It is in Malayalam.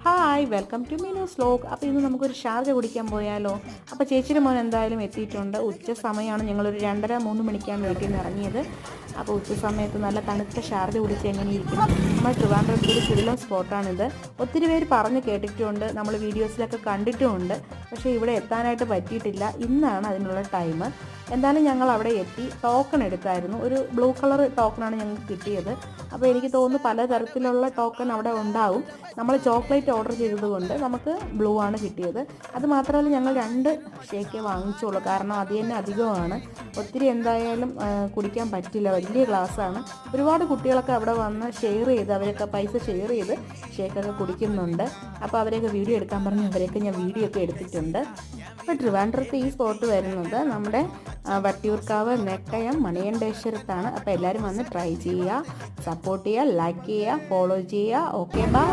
Hi welcome to Meenu's vlog. അപ്പോൾ ഇന്ന് നമുക്കൊരു ഷാർജ കുടിക്കാൻ പോയാലോ? അപ്പോൾ ചേച്ചിയുടെ മോൻ എന്തായാലും എത്തിയിട്ടുണ്ട്. ഉച്ച സമയമാണ്, ഞങ്ങളൊരു 2:30-3 മണിക്കാണ് വീട്ടിൽ നിന്ന് ഇറങ്ങിയത്. അപ്പോൾ ഉച്ച സമയത്ത് നല്ല തണുത്ത ഷാർജ കുടിച്ച് എങ്ങനെ ഇരിക്കും? നമ്മൾ ട്രിവാൻഡ്രത്ത് ഒരു കിടിലൻ സ്പോട്ടാണിത്. ഒത്തിരി പേര് പറഞ്ഞ് കേട്ടിട്ടുമുണ്ട്, നമ്മൾ വീഡിയോസിലൊക്കെ കണ്ടിട്ടുമുണ്ട്. പക്ഷേ ഇവിടെ എത്താനായിട്ട് പറ്റിയിട്ടില്ല. ഇന്നാണ് അതിനുള്ള ടൈം. എന്തായാലും ഞങ്ങൾ അവിടെ എത്തി. ടോക്കൺ എടുത്തായിരുന്നു. ഒരു ബ്ലൂ കളർ ടോക്കണാണ് ഞങ്ങൾക്ക് കിട്ടിയത്. അപ്പോൾ എനിക്ക് തോന്നുന്നു പലതരത്തിലുള്ള ടോക്കൺ അവിടെ ഉണ്ടാവും. നമ്മൾ ചോക്ലേറ്റ് ഓർഡർ ചെയ്തതുകൊണ്ട് നമുക്ക് ബ്ലൂ ആണ് കിട്ടിയത്. അത് മാത്രമല്ല, ഞങ്ങൾ 2 ഷേക്കേ വാങ്ങിച്ചുള്ളൂ, കാരണം അത് തന്നെ അധികമാണ്. ഒത്തിരി എന്തായാലും കുടിക്കാൻ പറ്റില്ല, വലിയ ഗ്ലാസ്സാണ്. ഒരുപാട് കുട്ടികളൊക്കെ അവിടെ വന്ന് ഷെയർ ചെയ്ത്, അവരൊക്കെ പൈസ ഷെയർ ചെയ്ത് ഷേക്കൊക്കെ കുടിക്കുന്നുണ്ട്. അപ്പോൾ അവരെയൊക്കെ വീഡിയോ എടുക്കാൻ പറഞ്ഞ് അവരെയൊക്കെ ഞാൻ വീഡിയോ ഒക്കെ എടുത്തിട്ടുണ്ട്. അപ്പോൾ ട്രിവാൻഡ്രത്ത് ഈ സ്പോട്ട് വരുന്നത് നമ്മുടെ വട്ടിയൂർക്കാവ് നെട്ടയം മണികണ്ഠേശ്വരത്താണ്. അപ്പോൾ എല്ലാവരും വന്ന് ട്രൈ ചെയ്യുക, സപ്പോർട്ട് ചെയ്യുക, ലൈക്ക് ചെയ്യുക, ഫോളോ ചെയ്യുക. Okay, by.